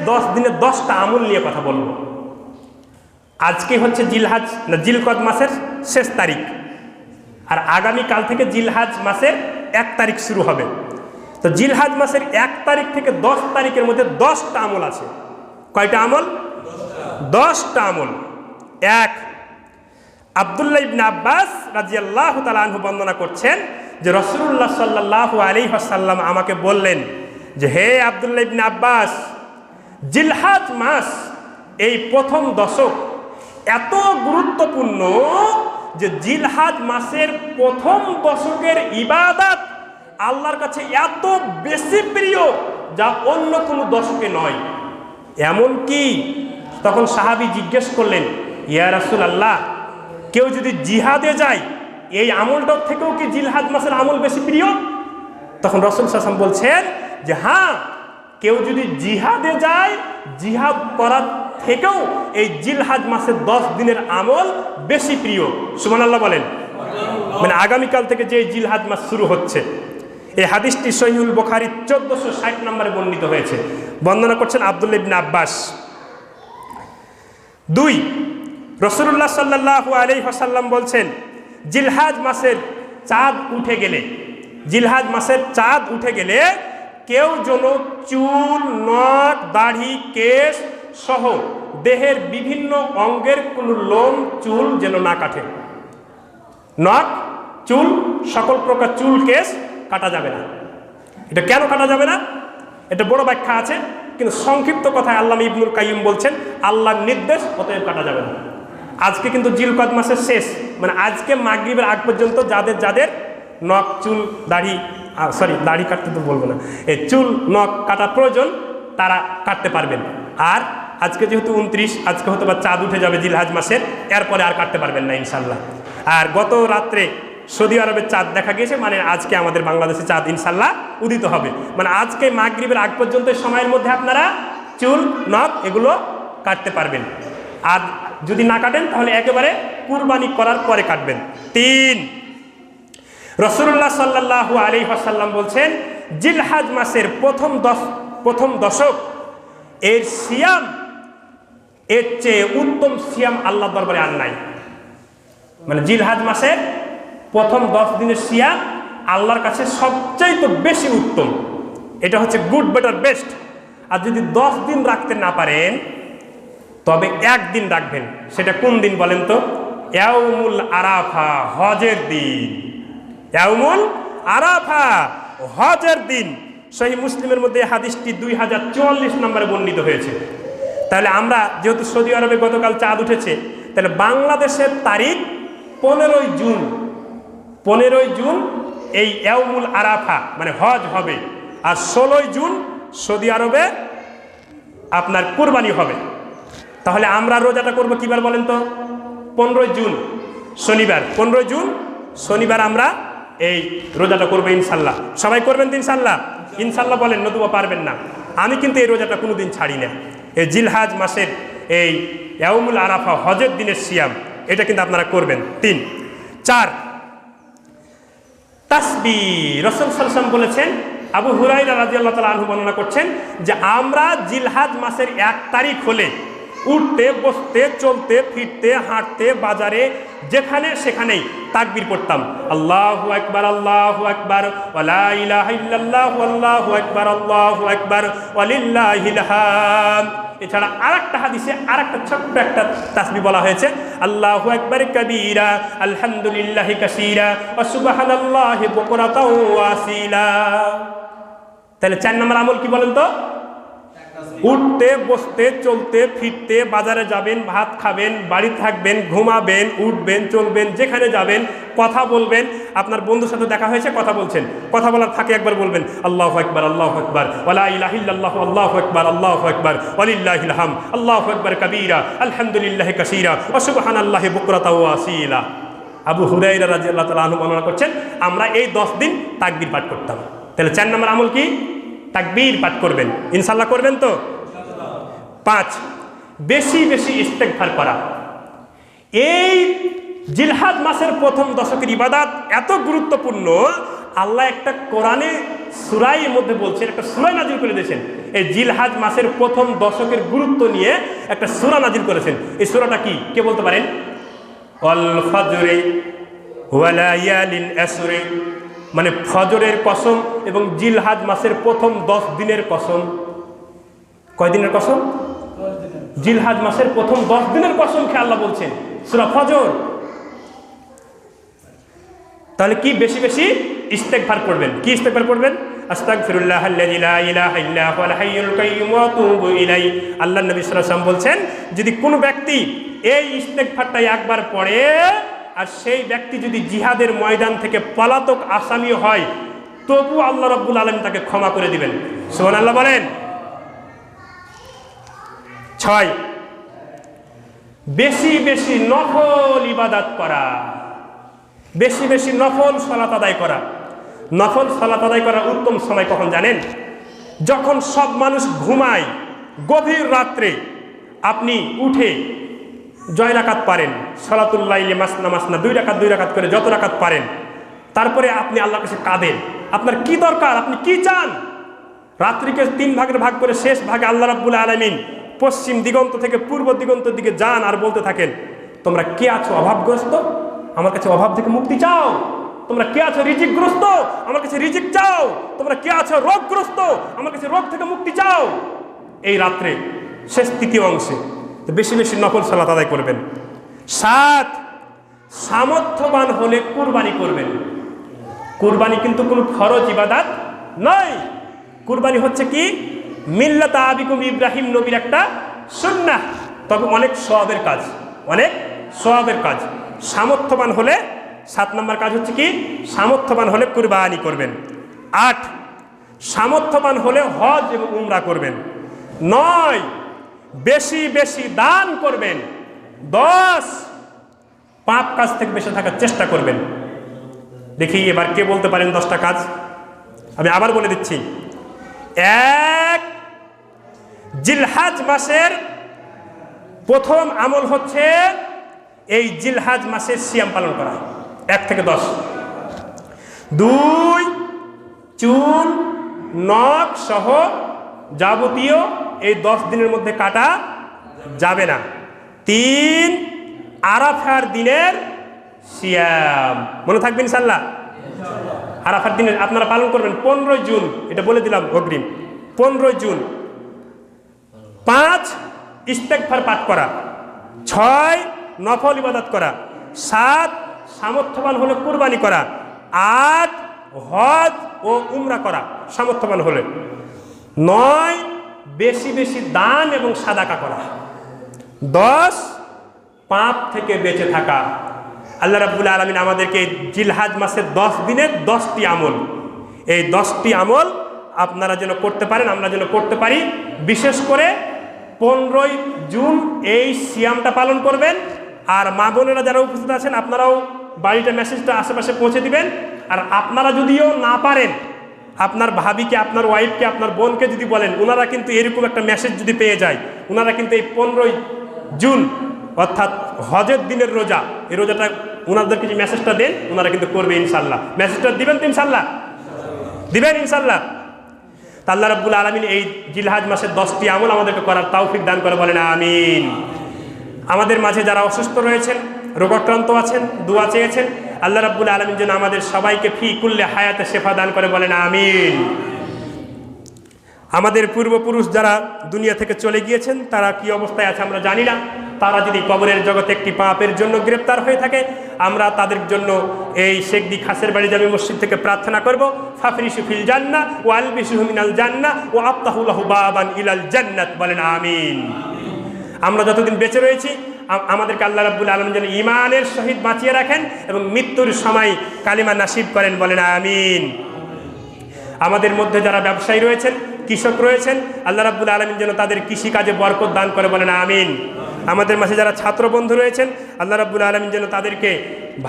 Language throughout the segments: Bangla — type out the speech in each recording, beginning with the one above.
10 দিনের 10টা আমল নিয়ে কথা বলবো। আজকে হচ্ছে জিলকদ মাসের শেষ তারিখ, আর আগামীকাল থেকে জিলহাজ মাসের 1 তারিখ শুরু হবে। তো জিলহাজ মাসের 1 তারিখ থেকে 10 তারিখের মধ্যে 10টা আমল আছে। কয়টা আমল? 10টা আমল। 1, আব্দুল্লাহ ইবনে আব্বাস রাদিয়াল্লাহু তাআলা আনহু বর্ণনা করছেন যে রাসূলুল্লাহ সাল্লাল্লাহু আলাইহি ওয়াসাল্লাম আমাকে বললেন যে, হে আব্দুল্লাহ ইবনে আব্বাস, জিলহাজ মাস এই প্রথম দশক এত গুরুত্বপূর্ণ যে জিলহাজ মাসের প্রথম দশকের ইবাদত আল্লাহর কাছে এত বেশি প্রিয় যা অন্য কোনো দশকে নয়। এমন কি? তখন সাহাবী জিজ্ঞেস করলেন, ইয়া রাসূলুল্লাহ, কেউ যদি জিহাদে যায় এই আমলটার থেকেও কি জিলহাজ মাসের আমল বেশি প্রিয়? তখন রাসূল সাল্লাল্লাহু আলাইহি ওয়াসাল্লাম বলছেন যে হ্যাঁ, কেউ যদি জিহাদে যায় জিহাদ করার থেকেও এই জিলহাজ মাসের 10 দিনের আমল বেশি প্রিয়। সুবহানাল্লাহ বলেন। মানে আগামীকাল থেকে যে জিলহাজ মাস শুরু হচ্ছে, এই হাদিসটি সহিহুল বুখারী 1460 নম্বরে বর্ণিত হয়েছে। বর্ণনা করছেন আব্দুল্লাহ ইবনে আব্বাস। 2, রাসূলুল্লাহ সাল্লাল্লাহু আলাইহি ওয়াসাল্লাম বলছেন, জিলহাজ মাসের চাঁদ উঠে গেলে, জিলহাজ মাসের চাঁদ উঠে গেলে কেউ যেন চুল, নখ, দাড়ি, কেশ সহ দেহের বিভিন্ন অঙ্গের কোনো লোম, চুল যেন না কাটে। নখ, চুল, সকল প্রকার চুল, কেশ কাটা যাবে না। এটা কেন কাটা যাবে না? এটা বড় ব্যাখ্যা আছে, কিন্তু সংক্ষিপ্ত কথায় আল্লামা ইবনুল কাইয়িম বলছেন আল্লাহর নির্দেশ, অতএব কাটা যাবে না। আজকে কিন্তু জিলকদ মাসের শেষ, মানে আজকে মাগরিবের আগ পর্যন্ত যাদের যাদের নখ, চুল, দাড়ি, দাড়ি কাটতে তো বলবো না, এই চুল, নখ কাটা প্রয়োজন তারা কাটতে পারবেন। আর আজকে যেহেতু 29, আজকে হয়তো বা চাঁদ উঠে যাবে জিলহাজ মাসের, এরপরে আর কাটতে পারবেন না ইনশাল্লাহ। আর গত রাত্রে সৌদি আরবের চাঁদ দেখা গিয়েছে, মানে আজকে আমাদের বাংলাদেশে চাঁদ ইনশাল্লাহ উদিত হবে। মানে আজকে মাগরিবের আগ পর্যন্ত সময়ের মধ্যে আপনারা চুল, নখ এগুলো কাটতে পারবেন। আর যদি না কাটেন তাহলে একেবারে কুরবানি করার পরে কাটবেন। 3, রাসূলুল্লাহ সাল্লাল্লাহু আলাইহি ওয়াসাল্লাম বলছেন, জিলহাজ মাসের প্রথম দশক এর সিয়াম এর চেয়ে উত্তম সিয়াম আল্লাহর দরবারে আর নাই। মানে জিলহাজ মাসের প্রথম 10 দিনের সিয়াম আল্লাহর কাছে সবচাইতে বেশি উত্তম। এটা হচ্ছে গুড, বেটার, বেস্ট। আর যদি 10 দিন রাখতে না পারেন তবে 1 দিন রাখবেন। সেটা কোন দিন বলেন তো? ইয়াউমুল আরাফা, হজের দিন। ইয়াউমুল আরাফা, হজের দিন। সহিহ মুসলিমের মধ্যে হাদিসটি 2044 নম্বরে বর্ণিত হয়েছে। তাহলে আমরা যেহেতু সৌদি আরবে গতকাল চাঁদ উঠেছে, তাহলে বাংলাদেশের তারিখ 15ই জুন। 15ই জুন এই ইয়াউমুল আরাফা মানে হজ হবে, আর 16ই জুন সৌদি আরবে আপনার কুরবানি হবে। তাহলে আমরা রোজাটা করবো কিবার বলেন তো? 15ই জুন শনিবার। 15ই জুন শনিবার আমরা এই রোজাটা করবো ইনশাল্লাহ। সবাই করবেন তো ইনশাল্লাহ? ইনশাল্লাহ বলেন, নতুবা পারবেন না। আমি কিন্তু এই রোজাটা কোনোদিন ছাড়ি না। এই জিলহাজ মাসের এই ইয়াউমুল আরাফা হজের দিনের সিয়াম, এটা কিন্তু আপনারা করবেন। 3, 4, তাসবিহ। রাসূল সাল্লাল্লাহু আলাইহি ওয়াসাল্লাম বলেছেন, আবু হুরায়রা রাদিয়াল্লাহু তাআলা আনহু বর্ণনা করছেন যে আমরা জিলহাজ মাসের 1 তারিখ হলে উঠতে, বসতে, চলতে, ফিরতে, হাঁটতে, বাজারে যেখানে সেখানেই তাকবীর পড়তাম। আল্লাহু আকবার, আল্লাহু আকবার, ওয়া লা ইলাহা ইল্লাল্লাহ, আল্লাহু আকবার, আল্লাহু আকবার, ওয়া লিল্লাহিল হামদ। এছাড়া আরেকটা হাদিসে আরেকটা ছোট্ট একটা তাসবিহ বলা হয়েছে, আল্লাহু আকবার কাবীরা, আলহামদুলিল্লাহি কাসীরা, ওয়া সুবহানাল্লাহি বুকরাতাও ওয়া আসীলা। তাহলে 4 নম্বর আমল কি বলেন তো? উঠতে, বসতে, চলতে, ফিরতে, বাজারে যাবেন, ভাত খাবেন, বাড়ি থাকবেন, ঘুমাবেন, উঠবেন, চলবেন, যেখানে যাবেন, কথা বলবেন। আপনার বন্ধুর সাথে দেখা হয়েছে, কথা বলছেন, কথা বলার ফাঁকে একবার বলবেন আল্লাহু আকবার, আল্লাহু আকবার, ওয়া লা ইলাহা ইল্লাল্লাহ, আল্লাহু আকবার, আল্লাহু আকবার, ওয়া লিল্লাহিল হামদ, আল্লাহু আকবার কাবীরা, আলহামদুলিল্লাহি কাসীরা, ওয়া সুবহানাল্লাহি বুকরাতাও ওয়া আসীলা। আবু হুরায়রা রাদিয়াল্লাহু তাআলা আনহু বর্ণনা করছেন, আমরা এই 10 দিন তাকবীর পাঠ করতাম। তাহলে 4 নম্বর আমল কি? তাকবীর পাঠ করবেন। ইনশাআল্লাহ করবেন তো? 5, বেশি বেশি ইস্তেগফার করা। এই জিলহাজ মাসের প্রথম দশকের ইবাদত এত গুরুত্বপূর্ণ, আল্লাহ একটা কোরআনে সূরার মধ্যে বলছেন, একটা সূরা নাজিল করে দিয়েছেন। এই জিলহজ মাসের প্রথম দশকের গুরুত্ব নিয়ে একটা সূরা নাজিল করেছেন। এই সূরাটা কি, কে বলতে পারেন? অল ফজরে ওয়া লায়ালিন আসরে, মানে ফজরের কসম এবং জিলহজ মাসের প্রথম 10 দিনের কসম। কয় দিনের কসম? জিলহজ মাসের প্রথম 10 দিনের কসম খেয়ে আল্লাহ বলছেন, সূরা ফজর। তাহলে কি বেশি বেশি ইস্তেগফার করবেন। কি ইস্তেগফার করবেন? আস্তাগফিরুল্লাহাল্লাযী লা ইলাহা ইল্লা হুয়াল হাইয়ুল কাইয়্যুম ওয়া আতুবু ইলাইহি। আল্লাহর নবী সাল্লাল্লাহু আলাইহি ওয়াসাল্লাম বলছেন, যদি কোনো ব্যক্তি এই ইস্তেগফারটা একবার পড়ে আর সেই ব্যক্তি যদি জিহাদের ময়দান থেকে পলাতক আসামি হয়, তবু আল্লাহ রাব্বুল আলামিন তাকে ক্ষমা করে দিবেন। সুবহানাল্লাহ বলেন। 6, বেশি বেশি নফল ইবাদত করা, বেশি বেশি নফল সালাত আদায় করা। নফল সালাত আদায় করার উত্তম সময় কখন জানেন? যখন সব মানুষ ঘুমায়, গভীর রাত্রে আপনি উঠে জয় রাকাত পারেন, সালাতুল লাইলি মাসনা মাসনা, 2 রাকাত 2 রাকাত করে যত রাকাত পারেন, তারপরে আপনি আল্লাহর কাছে কাঁদেন। আপনার কি দরকার, আপনি কি চান? রাত্রিকে 3 ভাগের ভাগ করে শেষ ভাগে আল্লাহ রাব্বুল আলামিন পশ্চিম দিগন্ত থেকে পূর্ব দিগন্তের দিকে যান আর বলতে থাকেন, তোমরা কে আছো অভাবগ্রস্ত, আমার কাছে অভাব থেকে মুক্তি চাও। তোমরা কে আছো রিজিকগ্রস্ত, আমার কাছে রিজিক চাও। তোমরা কে আছো রোগগ্রস্ত, আমার কাছে রোগ থেকে মুক্তি চাও। এই রাত্রে শেষ 3য় অংশে তো বেশি বেশি নফল সালাত আদায় করবেন। 7, সামর্থ্যবান হলে কুরবানি করবেন। কুরবানি কিন্তু কোনো ফরজ ইবাদত নয়। কুরবানি হচ্ছে কি, মিল্লাত আবিকুম ইব্রাহিম নবীর একটা সুন্নাহ, তবে অনেক সওয়াবের কাজ, অনেক সওয়াবের কাজ। সামর্থ্যবান হলে 7 নম্বর কাজ হচ্ছে কি, সামর্থ্যবান হলে কুরবানি করবেন। 8, সামর্থ্যবান হলে হজ এবং উমরা করবেন। 9, বেশি বেশি দান করবেন। 10, পাপ কাজ থেকে বেঁচে থাকার চেষ্টা করবেন। দেখি এবার কে বলতে পারেন 10টা কাজ। আমি আবার বলে দিচ্ছি। 1, জিলহজ মাসের প্রথম আমল হচ্ছে এই জিলহজ মাসের সিয়াম পালন করা, 1 থেকে 10। 2, চুল নখ সহ যাবতীয় এই 10 দিনের মধ্যে কাটা যাবে না। 3, আরাফার দিনের সিয়াম, মনে থাকবে ইনশাআল্লাহ। আরাফার দিনের আপনারা পালন করবেন 15 জুন, এটা বলে দিলাম অগ্রিম, 15 জুন। 5, ইস্তেগফার পাঠ করা। 6, নফল ইবাদত করা। 7, সামর্থ্যবান হলে কুরবানি করা। 8, হজ ও উমরা করা সামর্থ্যবান হলে। 9, বেশি বেশি দান এবং সাদাকা করা। 10, পাপ থেকে বেঁচে থাকা। আল্লাহ রাব্বুল আলামিন আমাদেরকে জিলহজ মাসের 10 দিনের 10টি আমল, এই 10টি আমল আপনারা যেন করতে পারেন, আমরা যেন করতে পারি। বিশেষ করে 15 জুন এই সিয়ামটা পালন করবেন। আর মা বোনেরা যারা উপস্থিত আছেন, আপনারাও বাড়িটা মেসেজটা আশেপাশে পৌঁছে দিবেন। আর আপনারা যদিও না পারেন, আপনার ভাবিকে, আপনার ওয়াইফকে, আপনার বোনকে যদি বলেন, ওনারা কিন্তু এরকম একটা মেসেজ যদি পেয়ে যায়, ওনারা কিন্তু এই 15 জুন অর্থাৎ হজের দিনের রোজা, এই রোজাটা ওনাদেরকে যে মেসেজটা দেন, ওনারা কিন্তু করবে ইনশাল্লাহ। মেসেজটা দিবেন তো ইনশাল্লাহ? দিবেন ইনশাল্লাহ। তা আল্লাহ রাব্বুল আলামিন এই জিলহজ মাসের 10টি আমল আমাদেরকে করার তৌফিক দান করে, বলেন আমিন। আমাদের মাঝে যারা অসুস্থ রয়েছেন, রোগাক্রান্ত আছেন, দোয়া চেয়েছেন, আল্লাহ রাব্বুল আলামিন যেন আমাদের সবাইকে ফি কুল্লে হায়াতে শেফা দান করে, বলেন আমিন। আমাদের পূর্বপুরুষ যারা দুনিয়া থেকে চলে গিয়েছেন, তারা কি অবস্থায় আছে আমরা জানি না। তারা যদি কবরের জগতে একটি পাপের জন্য গ্রেপ্তার হয়ে থাকে, আমরা তাদের জন্য এই শেখদি খাসের বাড়ি জামি মসজিদ থেকে প্রার্থনা করব, ফাফরিশু ফিল জান্নাহ ওয়া আলবিসুহু মিনাল জান্নাহ ওয়া আফতাহু লাহু বাবান ইলাল জান্নাত, বলেন আমিন। আমরা যতদিন বেঁচে রয়েছি, আমাদেরকে আল্লাহ রাব্বুল আলামিন যেন ঈমানের সহিত বাঁচিয়ে রাখেন এবং মৃত্যুর সময় কালিমা নাসিব করেন, বলেন আমিন। আমাদের মধ্যে যারা ব্যবসায়ী রয়েছেন, কৃষক রয়েছেন, আল্লাহ রাব্বুল আলামিন যেন তাদের কৃষিকাজে বরকত দান করে, বলেন আমিন। আমাদের মাঝে যারা ছাত্র বন্ধু রয়েছেন, আল্লাহ রাব্বুল আলামিন যেন তাদেরকে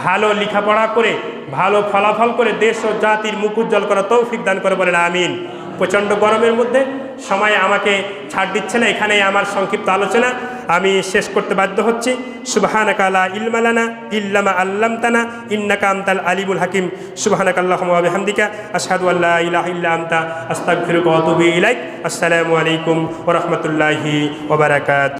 ভালো লেখাপড়া করে, ভালো ফলাফল করে দেশ ও জাতির মুখ উজ্জ্বল করার তৌফিক দান করে, বলেন আমিন। প্রচণ্ড গরমের মধ্যে সময় আমাকে ছাড় দিচ্ছে না, এখানেই আমার সংক্ষিপ্ত আলোচনা আমি শেষ করতে বাধ্য হচ্ছি। সুবহানাকা লা ইলমা লানা ইল্লা মা আল্লামতানা ইন্নাকা আনতাল আলিমুল হাকিম। সুবহানাকা আল্লাহুম্মা ওয়া বিহামদিকা আশহাদু আল্লা ইলাহা ইল্লা আনতা আস্তাগফিরুকা ওয়া আতুবু ইলাইক। আসসালামু আলাইকুম ওয়া রাহমাতুল্লাহি ওয়া বারাকাতুহু।